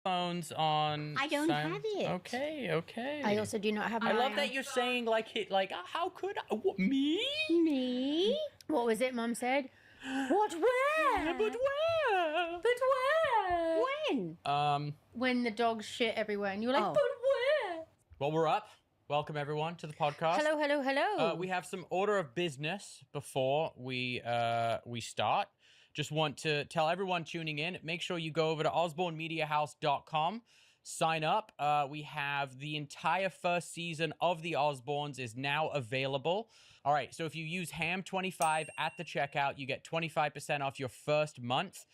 phones on. I don't have it. Okay. I also do not have mine. I love that you're saying how could I? What, me? Me? What was it Mum said? What, where? But where? But where? When? When the dogs shit everywhere and you're like, Oh. but where? Well, we're up. Welcome everyone to the podcast. Hello. We have some order of business before we start. Just want to tell everyone tuning in, make sure you go over to osbournemediahouse.com, sign up. We have the entire first season of The Osbournes is now available. All right, so if you use HAM25 at the checkout, you get 25% off your first month.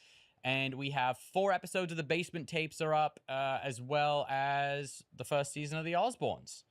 And we have 4 episodes of The Basement Tapes are up, as well as the first season of The Osbournes.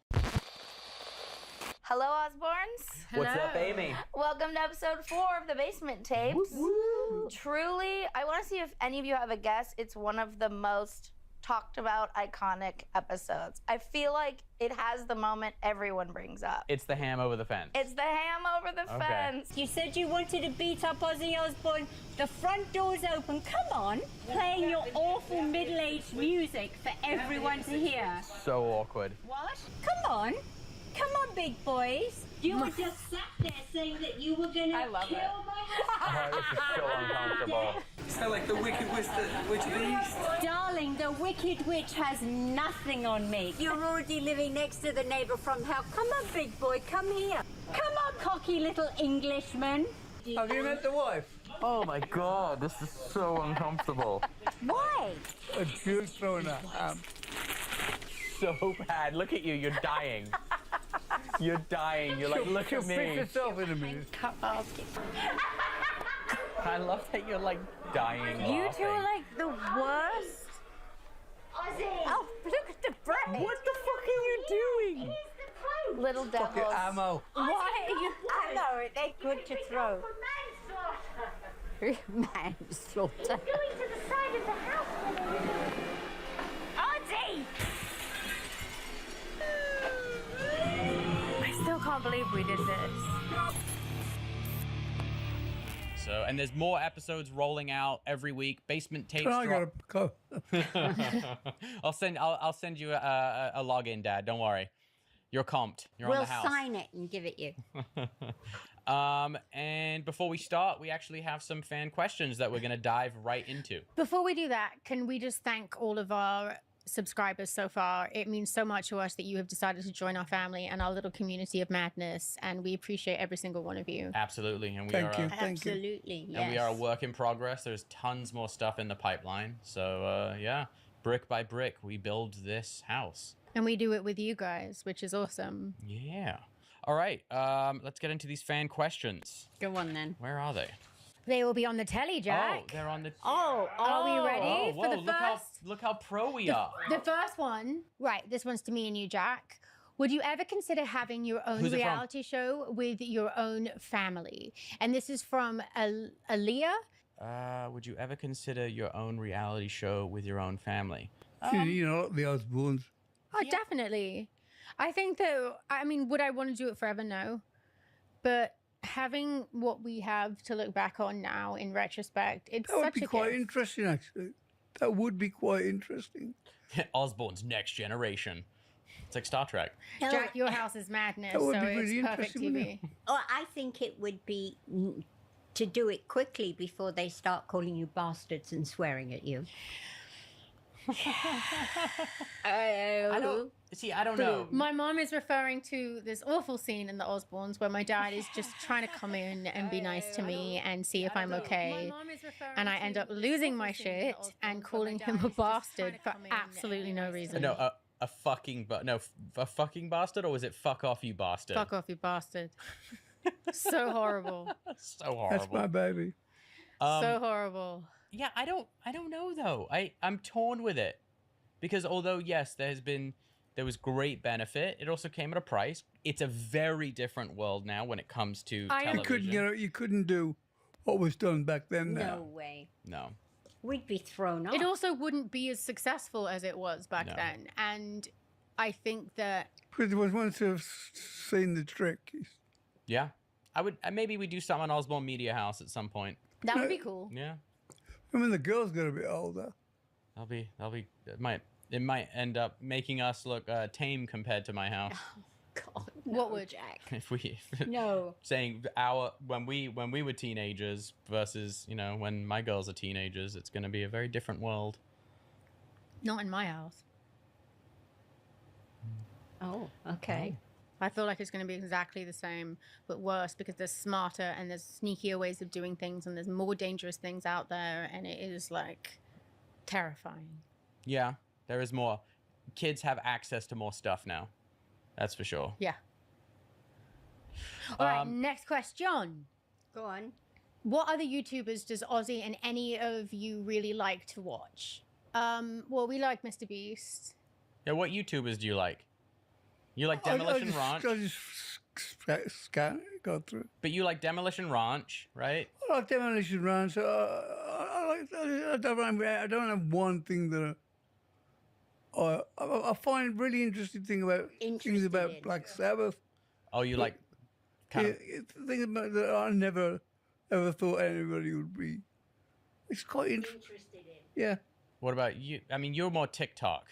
Hello, Osbournes. What's up, Amy? Welcome to episode 4 of The Basement Tapes. Woo. Truly, I want to see if any of you have a guess. It's one of the most talked about, iconic episodes. I feel like it has the moment everyone brings up. It's the ham over the fence. It's the ham over the fence. You said you wanted to beat up Ozzy Osbourne. The front door's open. Come on. Playing your awful middle-aged music for everyone to hear. So awkward. What? Come on. Come on, big boys. You were just sat there saying that you were going to kill my husband. This is so uncomfortable. Sound like the Wicked Witch of the East. Darling, the Wicked Witch has nothing on me. You're already living next to the neighbor from hell. Come on, big boy, come here. Come on, cocky little Englishman. Have you met the wife? Oh my god, this is so uncomfortable. Why? A Jew's throwing a ham. So bad. Look at you, you're dying. You're dying. You're like, look She'll at fix me. herself in a minute. I love that you're like dying. You two are laughing. like the worst. Ozzy! Oh, look at the bread. What the fuck are you doing? Little Fucking devils. ammo. Why are you? I know, they're good to throw. Manslaughter. Going to the side of the house. Ozzy! I still can't believe we did this. So, and there's more episodes rolling out every week. Basement Tapes. I gotta go. I'll send you a login, Dad. Don't worry. You're comped. You're We'll on the house. sign it and give it you. And before we start, we actually have some fan questions that we're gonna dive right into. Before we do that, can we just thank all of our subscribers so far? It means so much to us that you have decided to join our family and our little community of madness, and we appreciate every single one of you. Absolutely, and we Thank are. you. Thank you. Absolutely, yes. And we are a work in progress. There's tons more stuff in the pipeline. So yeah, brick by brick, we build this house. And we do it with you guys, which is awesome. Yeah. All right. Let's get into these fan questions. Go on then. Where are they? They will be on the telly, Oh, Jack. they're on the. Are we ready whoa, for the look first? look how pro we are. The first one, right, this one's to me and you, Jack. Would you ever consider having your own Who's it from? reality show with your own family? And this is from Aaliyah. Would you ever consider your own reality show with your own family? You know, the Osbournes. Oh, definitely. I think that, I mean, would I want to do it forever? No. But having what we have to look back on now in retrospect, it's That would such be a quite gift. interesting, actually. That would be quite interesting. Osborne's Next Generation. It's like Star Trek. Jack, your house is madness, That would so be really it's perfect interesting, wouldn't TV. Oh, I think it would be to do it quickly before they start calling you bastards and swearing at you. I don't know. My mom is referring to this awful scene in The Osbournes where my dad is just trying to come in and be nice to me and see if I'm okay. And I end up losing my shit and calling him a bastard for absolutely no reason. No, a fucking a fucking bastard, or was it fuck off you bastard? Fuck off, you bastard. So horrible. So horrible. That's my baby. So horrible. Yeah, I don't know though. I'm torn with it because although yes, there was great benefit, it also came at a price. It's a very different world now when it comes to television. You couldn't do what was done back then. No Now. way. No. We'd be thrown off. It also wouldn't be as successful as it was back No. then. And I think that Because there was once I've seen the trick. Yeah, I would. Maybe we do something on Osbourne Media House at some point. that would be cool. Yeah. I mean, the girls got a bit older. It might end up making us look tame compared to my house. God, What no, would- Jack? If we No. saying when we were teenagers versus when my girls are teenagers, it's going to be a very different world. Not in my house. Oh, okay. I feel like it's going to be exactly the same, but worse because there's smarter and there's sneakier ways of doing things and there's more dangerous things out there, and it is like terrifying. Yeah, there is more. Kids have access to more stuff now. That's for sure. Yeah. All right, next question. Go on. What other YouTubers does Ozzy and any of you really like to watch? Well, we like Mr. Beast. Yeah, what YouTubers do you like? You like Demolition Ranch, I just scan it, go through. but you like Demolition Ranch, right? I like Demolition Ranch. I don't have one thing that I find really interesting things Interested about in. Black Sabbath. Oh, you like kind of. It's the thing about that I never ever thought anybody would be. It's quite interesting. Interested in. Yeah. What about you? I mean, you're more TikTok.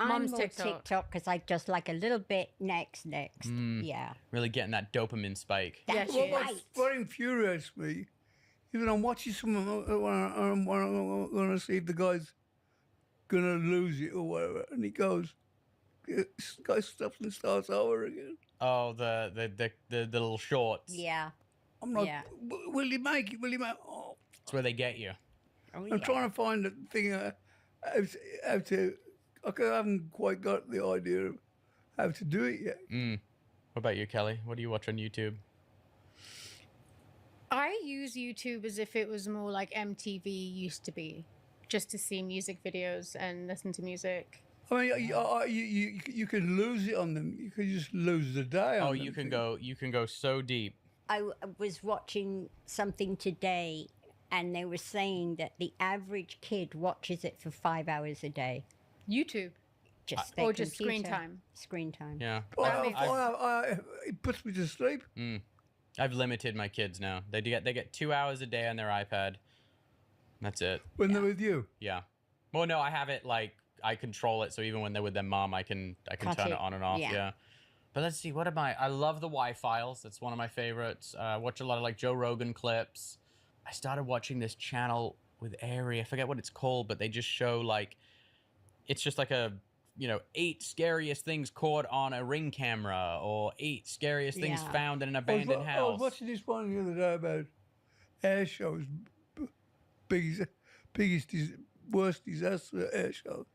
Mom's I'm more TikTok. TikTok because I just like a little bit next. Yeah. Really getting that dopamine spike. That's she is. right. What infuriates me, even I'm watching someone, I'm going to see if the guy's going to lose it or whatever, and he goes, this guy stops and starts over again. Oh, the little shorts. Yeah. I'm like, Yeah. will he make it? Will he make it? Oh, That's where they get you. Oh, I'm trying to find the thing how to. I haven't quite got the idea of how to do it yet. What about you, Kelly? What do you watch on YouTube? I use YouTube as if it was more like MTV used to be, just to see music videos and listen to music. I mean, you can lose it on them. You can just lose the day. Oh, on you them can go so deep. I was watching something today, and they were saying that the average kid watches it for 5 hours a day. YouTube. Just their Or just screen computer. time. Screen time. Yeah. It puts me to sleep. I've limited my kids now. They get 2 hours a day on their iPad. That's it. When they're with you. Yeah. Well, no, I have it like I control it, so even when they're with their mom, I can Cut turn it. it on and off. Yeah. Yeah. But let's see. What am I? I love the Y-Files. That's one of my favorites. Watch a lot of like Joe Rogan clips. I started watching this channel with Ari. I forget what it's called, but they just show like, it's just like a 8 scariest things caught on a Ring camera, or 8 scariest things Yeah. found in an I was abandoned house. watching this one the other day about air shows, worst disaster air shows.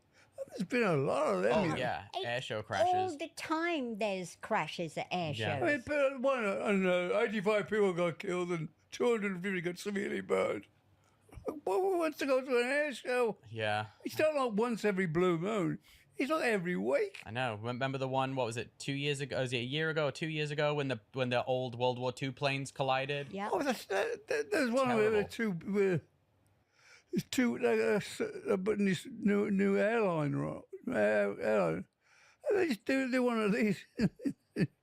There's been a lot of them. Oh you know. yeah, air show All crashes. the time there's crashes at air Yeah. shows. I mean, but one, I don't know, 85 people got killed and 250 got severely burned. Who wants to go to an air show? Yeah, It's not like once every blue moon. It's like every week. I know. Remember the one? What was it? 2 years ago? Was it a year ago or 2 years ago when the old World War II planes collided? Yeah. Oh, there's one where Terrible. there's two, they're putting this new airline, right? Airline. And they just do one of these,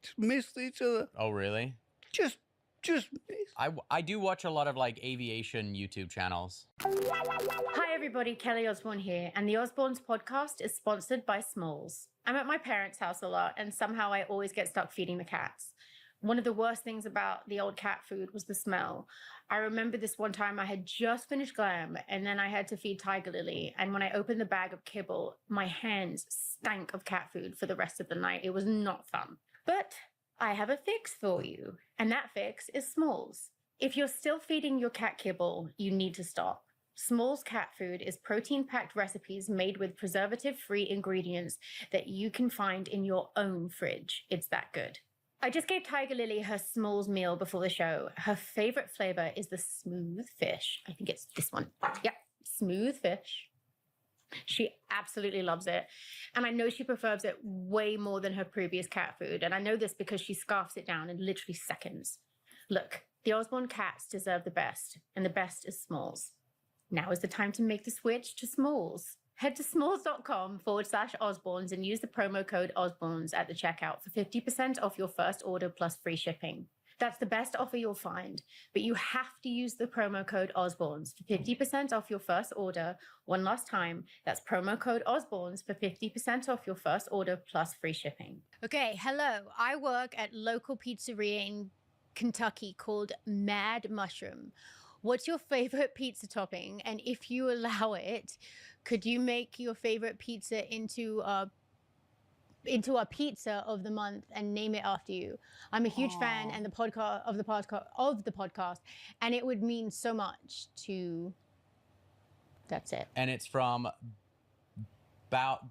just missed each other. Oh really? Just missed. I do watch a lot of like aviation YouTube channels. Hi everybody, Kelly Osbourne here, and the Osbournes podcast is sponsored by Smalls. I'm at my parents' house a lot, and somehow I always get stuck feeding the cats. One of the worst things about the old cat food was the smell. I remember this one time I had just finished Glam, and then I had to feed Tiger Lily, and when I opened the bag of kibble, my hands stank of cat food for the rest of the night. It was not fun. But I have a fix for you, and that fix is Smalls. If you're still feeding your cat kibble, you need to stop. Smalls cat food is protein-packed recipes made with preservative-free ingredients that you can find in your own fridge. It's that good. I just gave Tiger Lily her Smalls meal before the show. Her favorite flavor is the smooth fish. I think it's this one. Yep, smooth fish. She absolutely loves it. And I know she prefers it way more than her previous cat food. And I know this because she scarfs it down in literally seconds. Look, the Osbourne cats deserve the best, and the best is Smalls. Now is the time to make the switch to Smalls. Head to smalls.com/Osbournes and use the promo code Osbournes at the checkout for 50% off your first order plus free shipping. That's the best offer you'll find, but you have to use the promo code Osbournes for 50% off your first order. One last time, that's promo code Osbournes for 50% off your first order plus free shipping. Okay, hello. I work at local pizzeria in Kentucky called Mad Mushroom. What's your favorite pizza topping? And if you allow it, could you make your favorite pizza into a pizza of the month and name it after you? I'm a huge fan and the podcast, and it would mean so much to. That's it. And it's from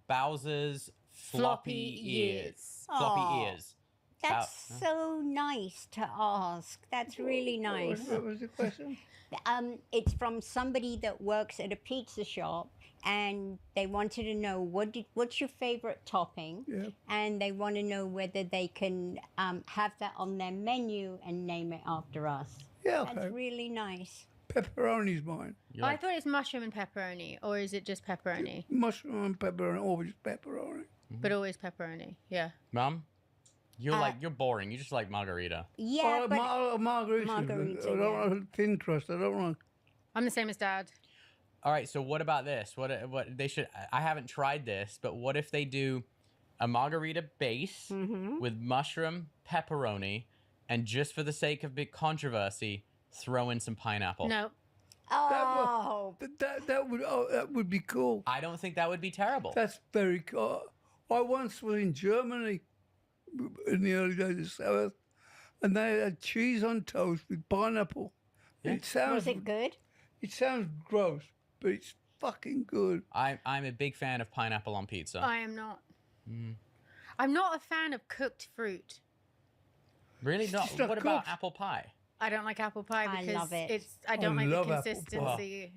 Bowser's floppy ears. Floppy ears. That's so nice to ask. That's really nice. What was the question? It's from somebody that works at a pizza shop, and they wanted to know what's your favorite topping, and they want to know whether they can have that on their menu and name it after us. Yeah, okay. That's really nice. Pepperoni's mine. I thought it's mushroom and pepperoni, or is it just pepperoni? Mushroom and pepperoni, always pepperoni. But always pepperoni, yeah. Mom, you're boring. You just like margarita. Yeah, but Margarita. I don't want thin crust. I don't want. I'm the same as Dad. All right, so what about this? What they should? I haven't tried this, but what if they do a margarita base with mushroom, pepperoni, and just for the sake of big controversy, throw in some pineapple? No. That would be cool. I don't think that would be terrible. That's very cool. I once was in Germany in the early days of South, and they had cheese on toast with pineapple. Yeah. was it good? It sounds gross, but it's fucking good. I'm a big fan of pineapple on pizza. I am not. I'm not a fan of cooked fruit. Really? No. It's not What about cooked. apple pie? I don't like apple pie I because love it. I don't like love the apple pie. consistency.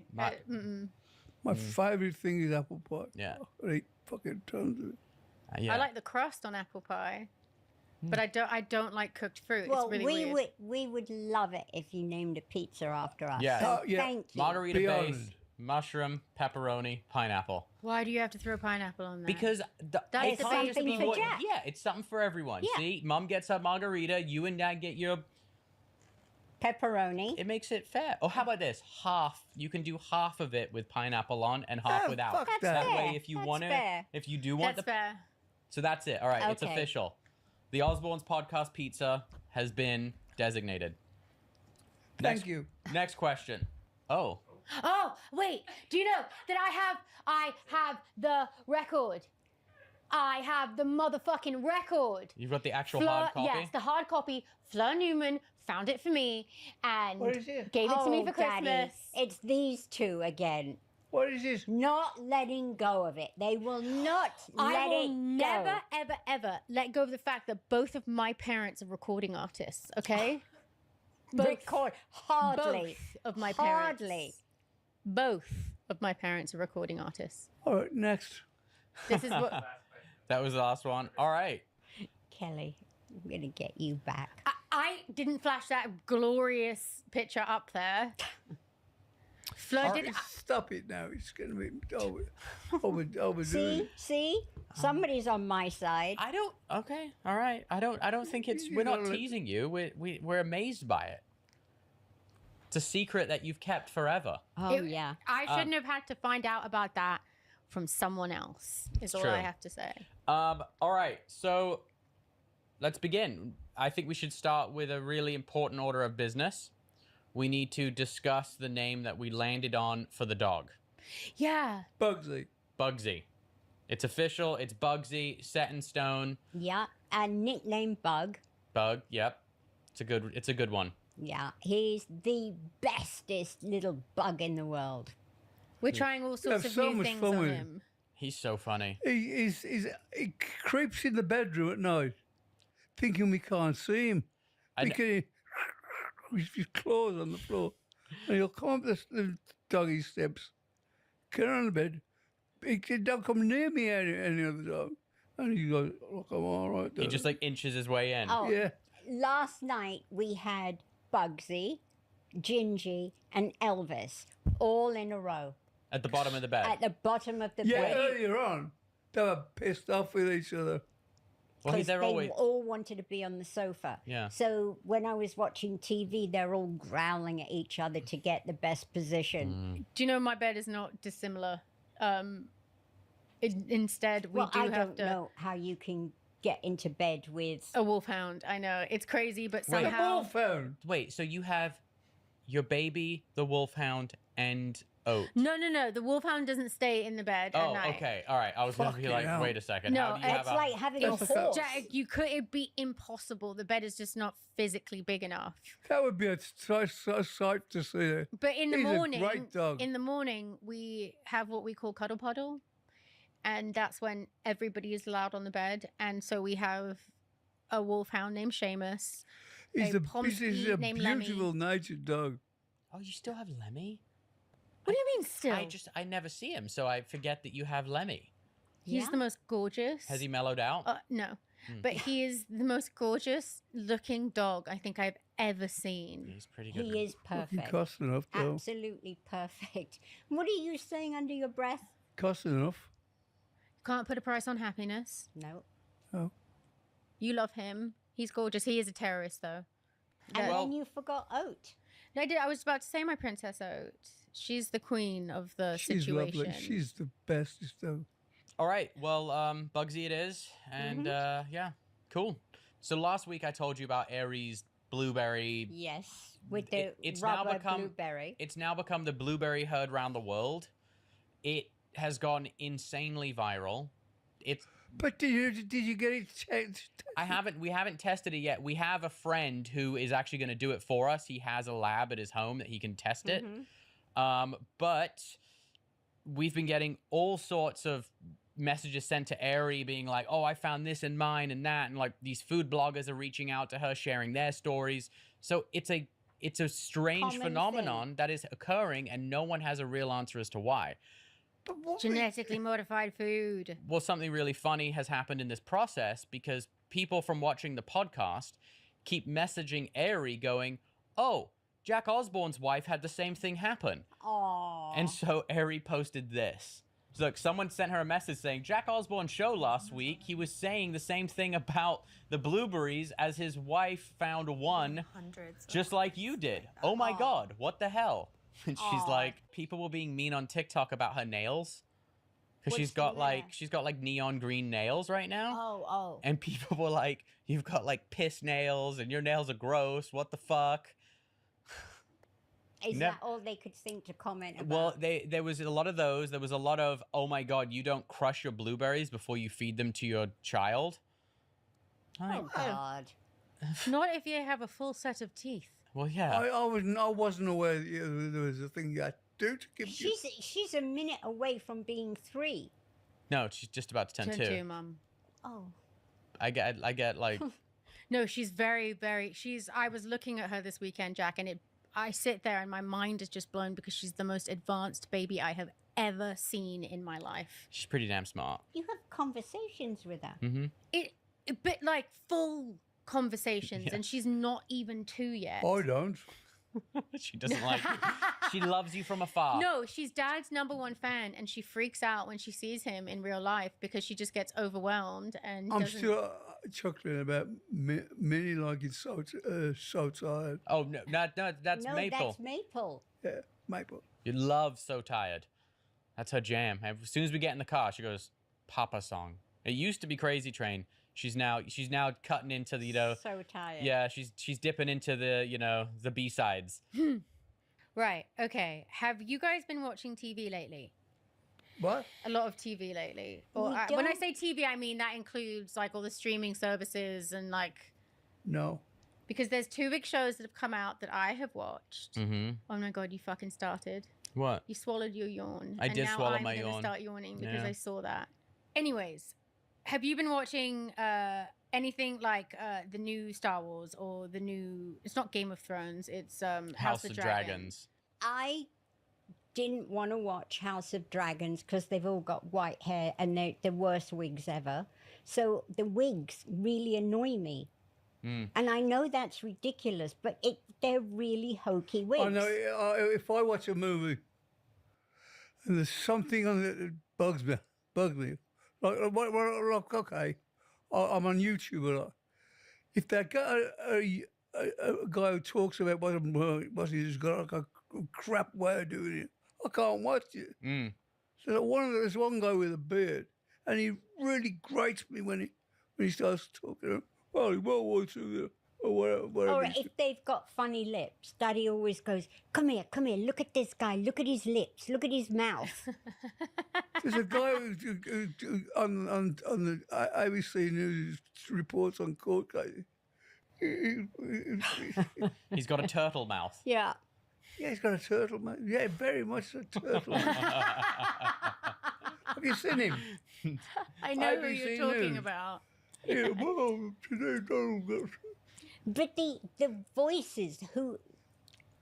My favorite thing is apple pie. Yeah. I eat fucking tons of it. Yeah. I like the crust on apple pie, but I don't like cooked fruit. Well, it's really weird. we would love it if you named a pizza after us. Yeah. So Yeah. thank you. Margarita Beyond. base, mushroom, pepperoni, pineapple. Why do you have to throw pineapple on there? Because That's it the can't base just be for what- Jack. Yeah, it's something for everyone. Yeah. See, Mom gets her margarita, you and Dad get your. Pepperoni. It makes it fair. Oh, how about this? Half. You can do half of it with pineapple on and half Oh, without. fuck That's that. That fair. way, if you That's want to, fair. if you do want That's the, fair. so that's it. All right, it's Okay. official. The Osbournes podcast pizza has been designated. Thank you. Next question. Oh, Oh, wait. Do you know that I have the record? I have the motherfucking record. you've got the actual Fleur, hard copy. yes, the hard copy. Fleur Newman found it for me and What is it? gave it to me Oh, for Daddy, Christmas. it's these two again. What is this? Not letting go of it. They will not I let will it never, go. ever, ever let go of the fact that both of my parents are recording artists, okay? Record hardly. Both of my parents. Hardly. Both of my parents are recording artists. All right, next. This is what That was the last one. All right. Kelly, I'm gonna get you back. I didn't flash that glorious picture up there. Fleur All did. right, stop it now. It's going to be overdoing See, it. see, somebody's on my side. I don't. Okay. All right. I don't think it's. You We're not know, teasing you. We're amazed by it. It's a secret that you've kept forever. Oh yeah. I shouldn't have had to find out about that from someone else. Is all true. I have to say. All right. So let's begin. I think we should start with a really important order of business. We need to discuss the name that we landed on for the dog. Yeah. Bugsy. Bugsy. It's official. It's Bugsy, set in stone. Yeah. And nickname Bug. Bug. Yep. It's a good one. Yeah. He's the bestest little bug in the world. We're trying all sorts have of so new much things fun on with him. He's so funny. He creeps in the bedroom at night, thinking we can't see him. I kn- Because with his claws on the floor. And he'll come up the doggy steps, get on the bed. He don't come near me any other time. And he goes, look, I'm all right there. He just like inches his way in. Oh, Yeah. last night we had Bugsy, Gingy, and Elvis all in a row At the bottom of the bed. at the bottom of the Yeah, bed. earlier on, they were pissed off with each other. Well, because they're they always- all wanted to be on the sofa. Yeah. So when I was watching TV, they're all growling at each other to get the best position. Do you know my bed is not dissimilar? Instead, we Well, do I have don't to. know how you can get into bed with. A wolfhound. I know it's crazy, but Wait. The somehow. wolfhound. Wait, so you have your baby, the wolfhound, and Oat. No. The wolfhound doesn't stay in the bed at Oh, night. okay. All right. I was going to be Fucking like, hell. wait a second. No, How do you have It's a... like having a It's, horse. Jack, it'd be impossible. The bed is just not physically big enough. That would be a sight to see. But in the He's a morning, great dog. in the morning, we have what we call cuddle puddle, and that's when everybody is allowed on the bed. And so we have a wolfhound named Seamus. He's a a Pomsky named Lemmy. beautiful natured dog. Oh, you still have Lemmy? What do you mean still? I never see him, so I forget that you have Lemmy. He's Yeah. the most gorgeous. Has he mellowed out? No. But he is the most gorgeous looking dog I think I've ever seen. He's pretty good. He is Fucking perfect. cost enough, though. Absolutely perfect. What are you saying under your breath? Cost enough. Can't put a price on happiness. No. Oh. You love him. He's gorgeous. He is a terrorist, though. And Well- then you forgot Oat. No, I did. I was about to say my Princess Oat. She's the queen of the She's situation. lovely. She's the bestest dog. All right. Well, Bugsy it is. And yeah, cool. So last week I told you about Aries blueberry. Yes, with the It's now rubber become- blueberry. It's now become the blueberry herd around the world. It has gone insanely viral. It's But did you get it checked? we haven't tested it yet. We have a friend who is actually going to do it for us. He has a lab at his home that he can test it. But we've been getting all sorts of messages sent to Ari being like, oh, I found this in mine and that. And like these food bloggers are reaching out to her, sharing their stories. So it's a strange Common phenomenon that is occurring and no one has a real answer as to why. But what Genetically modified food. Well, something really funny has happened in this process because people from watching the podcast keep messaging Ari going, oh, Jack Osbourne's wife had the same thing happen. Aww. And so Ari posted this. So look, someone sent her a message saying, Jack Osbourne's show last week, he was saying the same thing about the blueberries as his wife found one Hundreds. just like you did. Oh my God, what the hell? And she's Aw. like, people were being mean on TikTok about her nails. Because What's she's got like neon green nails right now. Oh. And people were like, you've got like piss nails and your nails are gross. What the fuck? Is Nev- that all they could think to comment about? Well, there was a lot of those. There was a lot of, oh my God, you don't crush your blueberries before you feed them to your child. Oh, God. Not if you have a full set of teeth. Well, yeah. I wasn't aware that there was a thing you had to do to give you. She's a minute away from being 3. No, she's just about to turn Turn two. to, Mum. Oh. I get like, No, she's very, very. I was looking at her this weekend, Jack, and I sit there and my mind is just blown because she's the most advanced baby I have ever seen in my life. she's pretty damn smart. You have conversations with her. Mm-hmm. But like full conversations, Yeah. and she's not even 2 yet. I don't. She doesn't like you. She loves you from afar. No, she's Dad's #1 fan, and she freaks out when she sees him in real life because she just gets overwhelmed and I'm doesn't. still chuckling about Minnie like it's so tired. Oh, no, that's No, Maple. that's Maple. Yeah, Maple. You love So Tired. That's her jam. As soon as we get in the car, she goes, Papa song. It used to be Crazy Train. She's now cutting into the, So tired. yeah, she's dipping into the, the B-sides. Right. Okay. Have you guys been watching TV lately? What? A lot of TV lately. Or We when I don't- say TV, I mean that includes like all the streaming services and like No. because there's 2 big shows that have come out that I have watched. Mm-hmm. Oh my God, you fucking started. What? You swallowed your yawn. I and did now swallow I'm my gonna yawn. start yawning because Yeah. I saw that. Anyways, have you been watching anything like the new Star Wars or the new? It's not Game of Thrones. It's House of Dragons. I didn't want to watch House of Dragons because they've all got white hair and they're the worst wigs ever. So the wigs really annoy me. Mm. And I know that's ridiculous, but they're really hokey wigs. I know. If I watch a movie and there's something on it that bugs me, like okay, I'm on YouTube a lot. If they got a guy who talks about what he's got like a crap way of doing it, I can't watch it. So there's one guy with a beard, and he really grates me when he starts talking. Well, he won't want to, or whatever. Or if they've got funny lips, Daddy always goes, come here, look at this guy, look at his lips, look at his mouth. There's a guy who on the ABC News reports on court cases. He's got a turtle mouth. Yeah. Yeah, he's got a turtle, mate. Yeah, very much a turtle. Have you seen him? I know who ABC you're talking News. about. Yeah, well, today Donald got... But the voices who...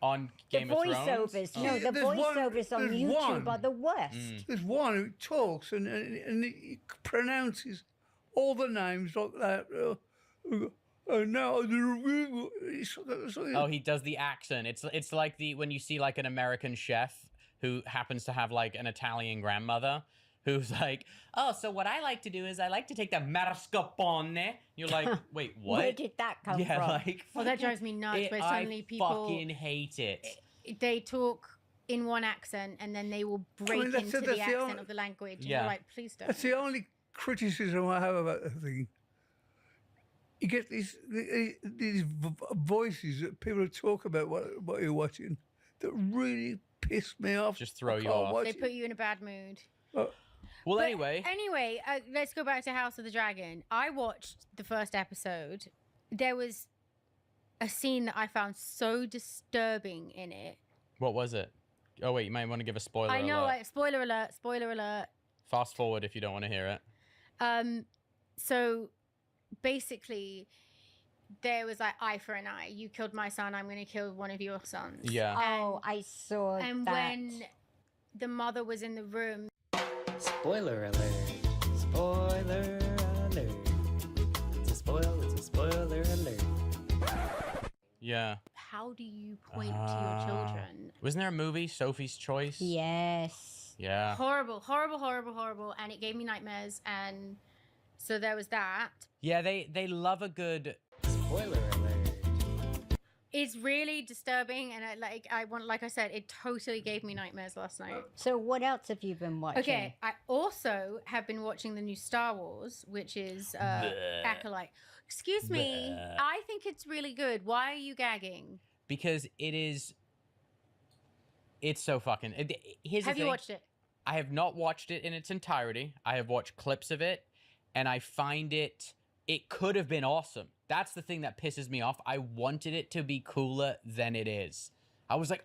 On Game the of Thrones? voiceovers, Oh. no, the There's one- voiceovers on there's YouTube one. are the worst. There's one who talks and he pronounces all the names like that. Now Oh, he does the accent. It's like when you see like an American chef who happens to have like an Italian grandmother who's like, oh, so what I like to do is I like to take the mascarpone. You're like, wait, what? Where did that come yeah, from? like Well, that drives me nuts. Where suddenly I people fucking hate it. they talk in one accent and then they will break that's into it, the that's the accent only- of the language. And Yeah. you're like, please don't. That's the only criticism I have about the thing. You get these voices that people talk about what you're watching that really piss me off. Just throw I you can't off. watch They it. put you in a bad mood. Well, But anyway, let's go back to House of the Dragon. I watched the first episode. There was a scene that I found so disturbing in it. what was it? Oh, wait, you might want to give a spoiler I know, alert. like, spoiler alert, spoiler alert. Fast forward if you don't want to hear it. So basically, there was like eye for an eye. You killed my son, I'm going to kill one of your sons. Yeah. Oh, I saw And that. when the mother was in the room, Spoiler alert. Spoiler alert. It's a spoiler alert. Yeah. how do you point to your children? Wasn't there a movie, Sophie's Choice? Yes. Yeah. Horrible, horrible, horrible, horrible. And it gave me nightmares. And so there was that. Yeah, they love a good... Spoiler alert. It's really disturbing, and like I said, it totally gave me nightmares last night. So what else have you been watching? Okay, I also have been watching the new Star Wars, which is Acolyte. Excuse me, I think it's really good. Why are you gagging? Because it's so fucking... Here's the Have you thing. watched it? I have not watched it in its entirety. I have watched clips of it, and I find it could have been awesome. That's the thing that pisses me off. I wanted it to be cooler than it is. I was like,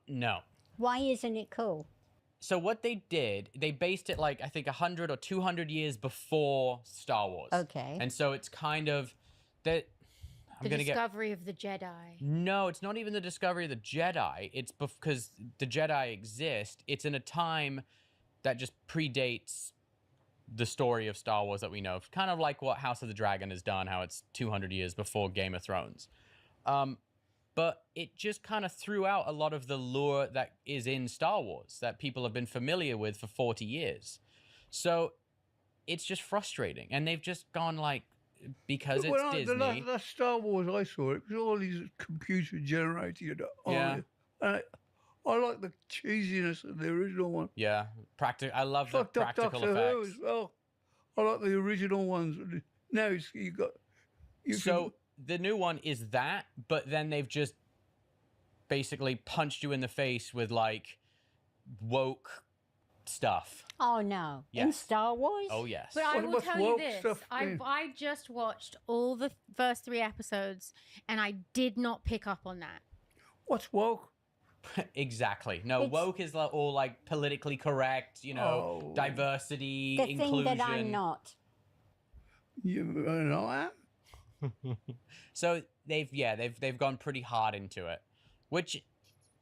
no. Why isn't it cool? So what they did, they based it like, I think 100 or 200 years before Star Wars. Okay. And so it's kind of that... The discovery of the Jedi. No, it's not even the discovery of the Jedi. It's because the Jedi exist. It's in a time that just predates the story of Star Wars that we know. Kind of like what House of the Dragon has done, how it's 200 years before Game of Thrones. But it just kind of threw out a lot of the lure that is in Star Wars that people have been familiar with for 40 years. So it's just frustrating. And they've just gone like, because it's Disney. The last Star Wars I saw, it was all these computer generated. Yeah. And I like the cheesiness of the original one. Yeah, I love the Fucked up practical Doctor Who effects. as well. I like the original ones. Now The new one is that, but then they've just basically punched you in the face with like woke stuff. Oh no. In Yes. Star Wars? Oh yes. But I will what's tell you woke this. stuff I mean? just watched all the first 3 episodes, and I did not pick up on that. What's woke? Exactly. No, It's- woke is all like politically correct, Oh. diversity, The inclusion. thing that I'm not. You know that? So they've gone pretty hard into it, which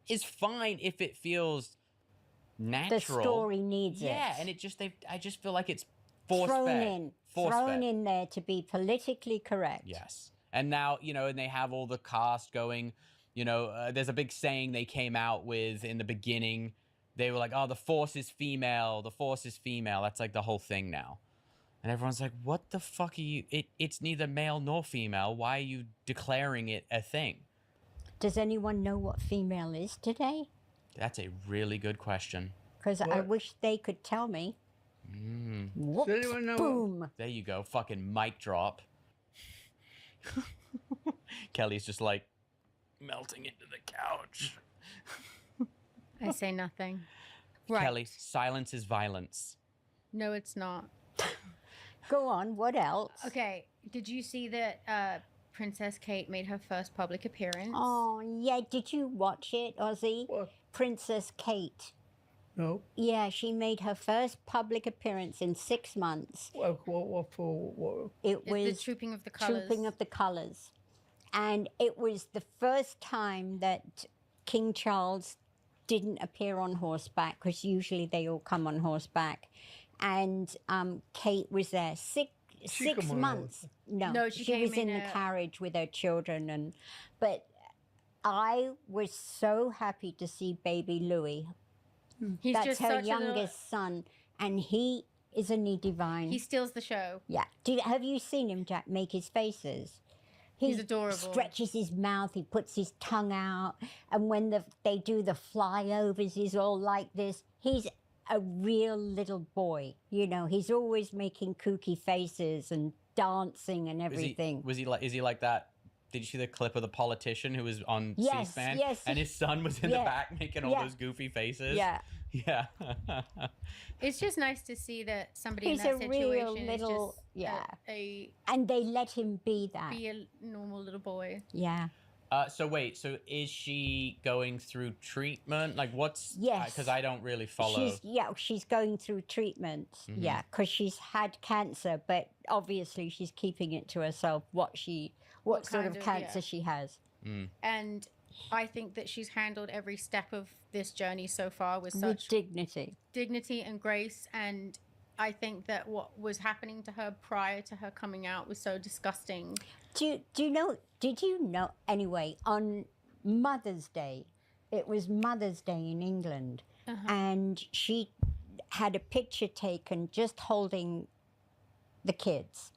is fine if it feels natural. The story needs it. Yeah, and I just feel like it's force thrown fed. in. Force Thrown fed. in there to be politically correct. Yes. And now, and they have all the cast going, there's a big saying they came out with in the beginning. They were like, oh, the Force is female. The Force is female. That's like the whole thing now. And everyone's like, what the fuck are you? It's neither male nor female. Why are you declaring it a thing? Does anyone know what female is today? That's a really good question. Because I wish they could tell me. Whoops, Does anyone know boom. There you go. Fucking mic drop. Kelly's just like melting into the couch. I say nothing. Kelly, silence is violence. No, it's not. Go on, what else? Okay, did you see that Princess Kate made her first public appearance? Oh, yeah, did you watch it, Ozzy? What? Princess Kate. No. Yeah, she made her first public appearance in 6 months. What for? What? It The was Trooping of the Colours. Trooping of the Colours. And it was the first time that King Charles didn't appear on horseback, because usually they all come on horseback. And Kate was there six come on months. No, she was came in in the a- carriage with her children. But I was so happy to see baby Louis. He's That's just her such youngest son. And he, isn't he divine? He steals the show. Yeah. Have you seen him, Jack, make his faces? He's adorable. Stretches his mouth, he puts his tongue out, and when they do the flyovers, he's all like this. He's a real little boy, you know. He's always making kooky faces and dancing and everything. Is he like that? Did you see the clip of the politician who was on Yes, C-SPAN? yes. And his son was in the Yeah, back making all yeah. those goofy faces? Yeah. Yeah. It's just nice to see that somebody He's in that a real situation little- is just yeah. a And they let him be that. be a normal little boy. Yeah. So wait, so is she going through treatment? Like what's... Yes. Because I don't really follow. She's going through treatment. Mm-hmm. Yeah, because she's had cancer, but obviously she's keeping it to herself what sort of kind of, cancer yeah. she has. And I think that she's handled every step of this journey so far with With such dignity. dignity and grace. And I think that what was happening to her prior to her coming out was so disgusting. Did you know, anyway, on Mother's Day, it was Mother's Day in England, and she had a picture taken just holding the kids.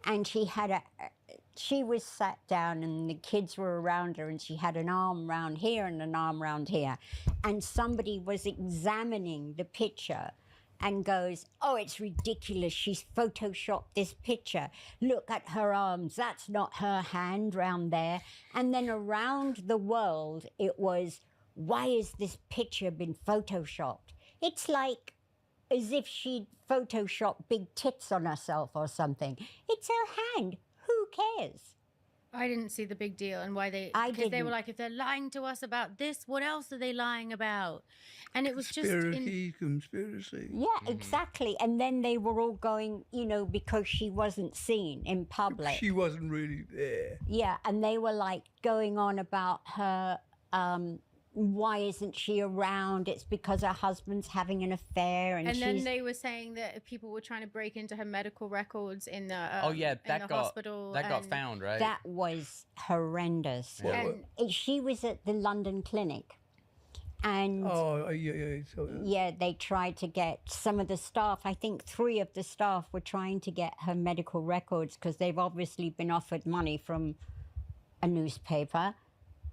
And she was sat down and the kids were around her, and she had an arm round here and an arm round here. And somebody was examining the picture and goes, oh, it's ridiculous. She's photoshopped this picture. Look at her arms. That's not her hand round there. And then around the world, it was, why has this picture been photoshopped? It's like as if she'd photoshopped big tits on herself or something. It's her hand. Who cares? I didn't see the big deal and why they... I Because they were didn't. like, if they're lying to us about this, what else are they lying about? And it was just... Conspiracy. Yeah, exactly. And then they were all going, you know, because she wasn't seen in public. She wasn't really there. Yeah, and they were like going on about her, why isn't she around? It's because her husband's having an affair, and And she's... then they were saying that people were trying to break into her medical records in the Oh yeah, in that the got hospital. that got and- found, right? That was horrendous. Yeah. She was at the London clinic, and Oh, yeah. So, yeah, they tried to get some of the staff. I think 3 of the staff were trying to get her medical records because they've obviously been offered money from a newspaper,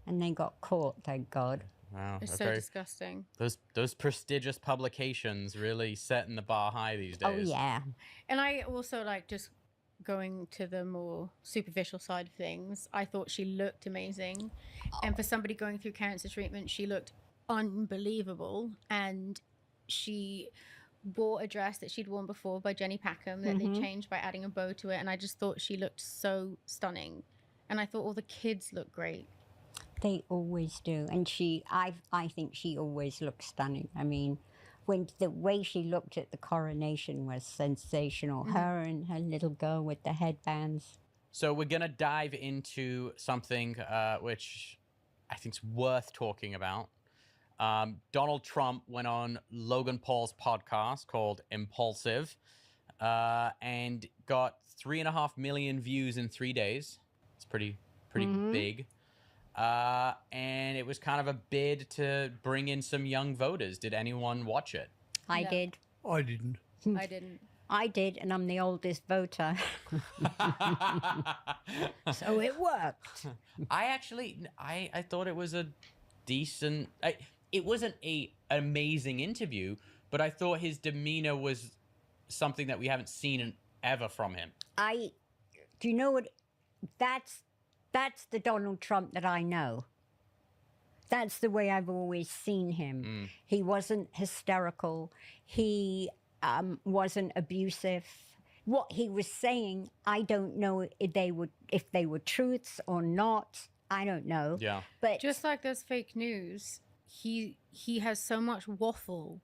and they got caught. Thank God. Wow, It's that's so very- disgusting. those prestigious publications really setting the bar high these days. Oh yeah. And I also like just going to the more superficial side of things. I thought she looked amazing. And for somebody going through cancer treatment, she looked unbelievable. And she wore a dress that she'd worn before by Jenny Packham that they changed by adding a bow to it. And I just thought she looked so stunning. And I thought all the kids looked great. They always do, and I think she always looks stunning. I mean, when the way she looked at the coronation was sensational. Her and her little girl with the headbands. So we're gonna dive into something which I think's worth talking about. Donald Trump went on Logan Paul's podcast called Impulsive, and got 3.5 million views in 3 days. It's pretty big. And it was kind of a bid to bring in some young voters. Did anyone watch it? I No. did. I didn't. I didn't. I did, and I'm the oldest voter. So it worked. I thought it was a decent. It wasn't an amazing interview, but I thought his demeanor was something that we haven't seen ever from him. Do you know what? That's the Donald Trump that I know. That's the way I've always seen him. He wasn't hysterical. He wasn't abusive. What he was saying, I don't know if they were truths or not. I don't know. Yeah. But Just like there's fake news, he has so much waffle,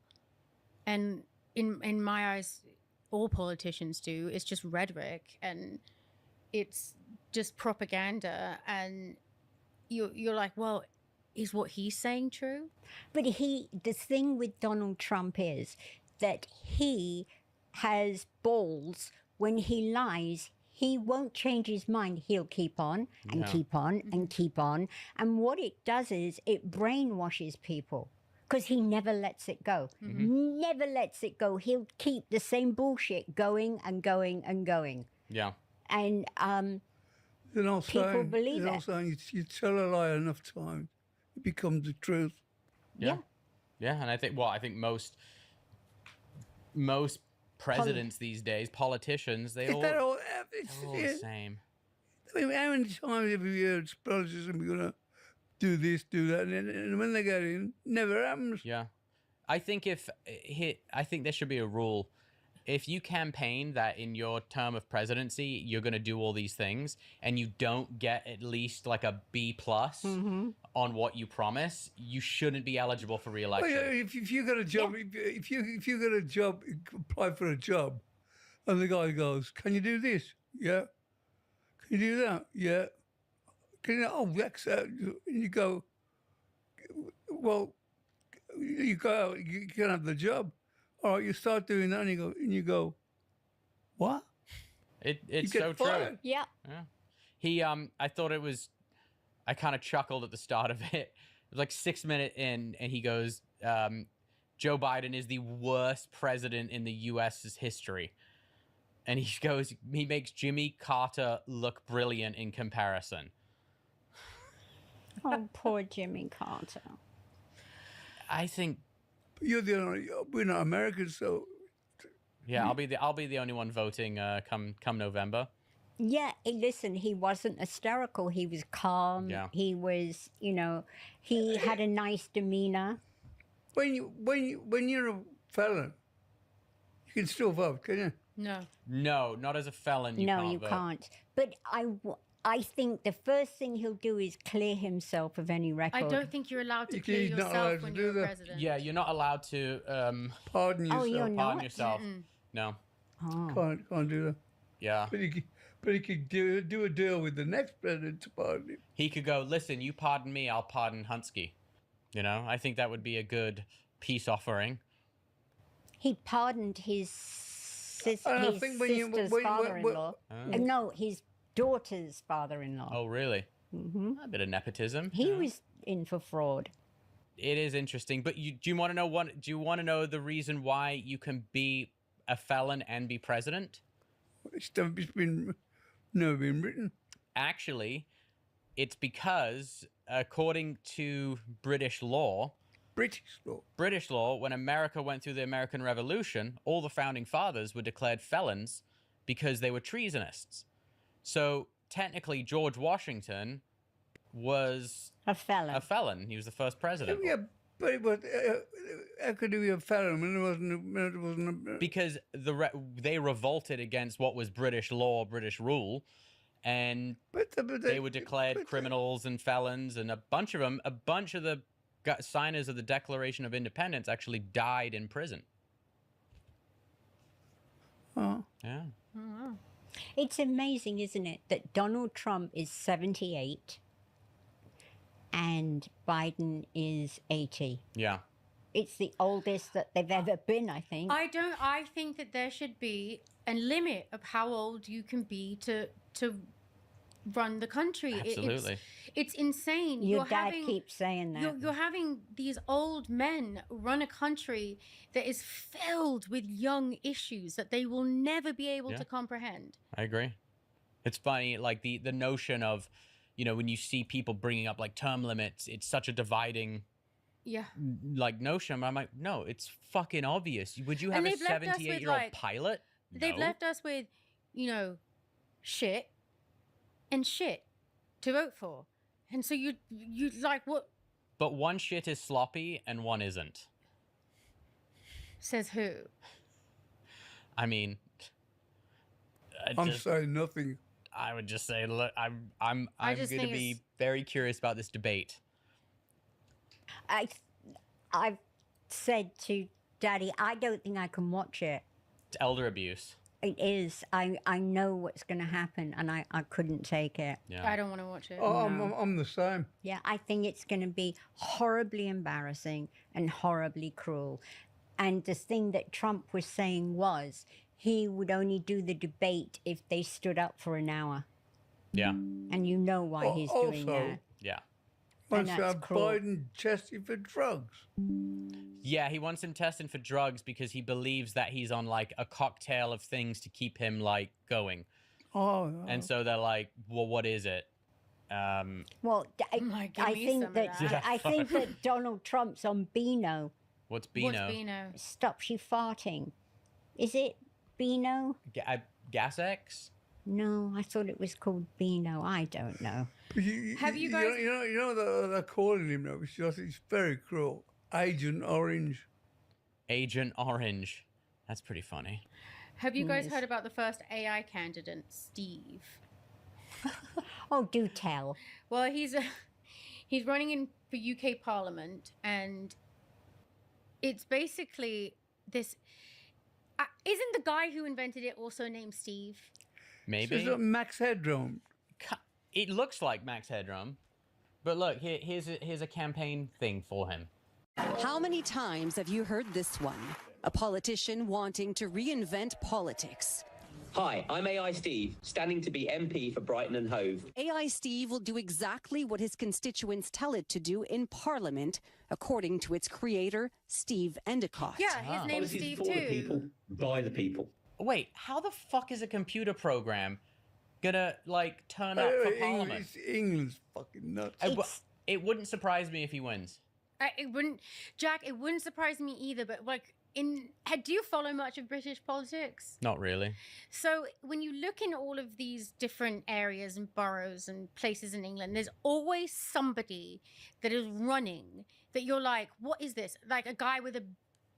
and in my eyes, all politicians do. It's just rhetoric, and it's just propaganda, and you're like, well, is what he's saying true? But the thing with Donald Trump is that he has balls. When he lies, he won't change his mind. He'll keep on and keep on and keep on. And what it does is it brainwashes people because he never lets it go. Never lets it go. He'll keep the same bullshit going and going and going. Yeah. And people believe they're it. not saying you tell a lie enough times, it becomes the truth. Yeah. And I think most presidents these days, politicians, they're all the same. I mean, how many times have you heard politicians are going to do this, do that, and when they get in, never happens. Yeah. I think there should be a rule. If you campaign that in your term of presidency, you're going to do all these things, and you don't get at least like a B+ on what you promise, you shouldn't be eligible for re-election. Well, if you got a job, if you got a job, apply for a job, and the guy goes, "Can you do this? Yeah. Can you do that? Yeah. Can you? Oh, that's that." And you go, "Well, you go out, you can have the job." All right, you start doing that, and you go, what? It's You so get true. fired. Yeah. He I thought it was. I kind of chuckled at the start of it. It was like 6 minutes in, and he goes, "Joe Biden is the worst president in the U.S.'s history," and he goes, he makes Jimmy Carter look brilliant in comparison. Oh, poor Jimmy Carter. I think. You're the only. We're not Americans, so. Yeah, I'll be the only one voting come November. Yeah, listen, he wasn't hysterical. He was calm. Yeah. He was, he had a nice demeanor. When you're a felon, you can still vote, can you? No, not as a felon. You can't vote. Can't. But I think the first thing he'll do is clear himself of any record. I don't think you're allowed to clear He's not allowed yourself to when do you're that. president. Yeah, you're not allowed to Pardon yourself. you're not? pardon yourself. No. Oh. Can't do that. Yeah. But he could do a deal with the next president to pardon him. He could go, listen, you pardon me, I'll pardon Hunsky. I think that would be a good peace offering. He pardoned his sister's father-in-law. No, his daughter's father-in-law. Oh, really? A bit of nepotism. He was in for fraud. It is interesting, but do you want to know the reason why you can be a felon and be president? It's never been written. Actually, it's because according to British law, when America went through the American Revolution, all the founding fathers were declared felons because they were treasonists. So technically, George Washington was A felon. He was the first president. Yeah, but how could he be a felon when it wasn't Because they revolted against what was British law, British rule, and they were declared criminals and felons, and a bunch of the signers of the Declaration of Independence actually died in prison. Oh. Yeah. It's amazing, isn't it, that Donald Trump is 78 and Biden is 80. Yeah. It's the oldest that they've ever been, I think. I think that there should be a limit of how old you can be to run the country. Absolutely. It's insane. Your dad keeps saying that. You're having these old men run a country that is filled with young issues that they will never be able to comprehend. I agree. It's funny, like the notion of, you know, when you see people bringing up like term limits, it's such a dividing like notion. I'm like, no, it's fucking obvious. Would you have a 78-year-old pilot? They've left us with, you know, shit and shit to vote for. And so you like what? But one shit is sloppy and one isn't. Says who? I mean, I'm saying nothing. I would just say, look, I'm going to be very curious about this debate. I've said to Daddy, I don't think I can watch it. It's elder abuse. It is. I know what's going to happen, and I couldn't take it. Yeah. I don't want to watch it. Oh, I'm the same. Yeah, I think it's going to be horribly embarrassing and horribly cruel. And the thing that Trump was saying was he would only do the debate if they stood up for an hour. Yeah. And you know why he's doing that. Yeah. And Wants to that's have cruel. Biden tested for drugs. Yeah, he wants him tested for drugs because he believes that he's on like a cocktail of things to keep him like going. Oh. And so they're like, well, what is it? Well, give I me think some of that that. I think that Donald Trump's on Beano. What's Beano? What's Beano? Stops you farting. Is it Beano? Gas X? No, I thought it was called Beano. I don't know. Have you guys- You know they're calling him now, which I think is very cruel. Agent Orange. Agent Orange. That's pretty funny. Have you guys heard about the first AI candidate, Steve? Oh, do tell. Well, he's running in for UK Parliament, and it's basically this. Isn't the guy who invented it also named Steve? Maybe. It's Max Headroom. It looks like Max Headroom. But look, here's a campaign thing for him. How many times have you heard this one? A politician wanting to reinvent politics. Hi, I'm AI Steve, standing to be MP for Brighton and Hove. AI Steve will do exactly what his constituents tell it to do in Parliament, according to its creator, Steve Endicott. Yeah, his name's Policies Steve for too. the people, by the people. Wait, how the fuck is a computer program gonna like turn up for Parliament? England's fucking nuts. It wouldn't surprise me if he wins. It wouldn't, Jack. It wouldn't surprise me either. But like, do you follow much of British politics? Not really. So when you look in all of these different areas and boroughs and places in England, there's always somebody that is running that you're like, what is this? Like a guy with a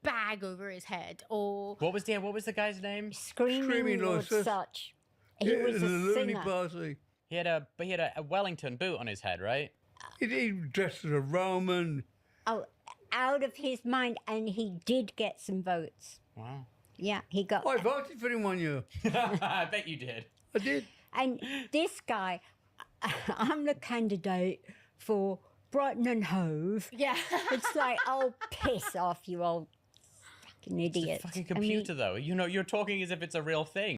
bag over his head, or What was the guy's name? Screaming Lord Such. He was a Looney singer. Party. He had a Wellington boot on his head, right? He dressed as a Roman. Oh, out of his mind, and he did get some votes. Wow. Yeah, he got. I voted for him 1 year. I bet you did. I did. And this guy, I'm the candidate for Brighton and Hove. yeah. It's like, oh, piss off, you old fucking idiot. Fucking computer, though. You know, you're talking as if it's a real thing.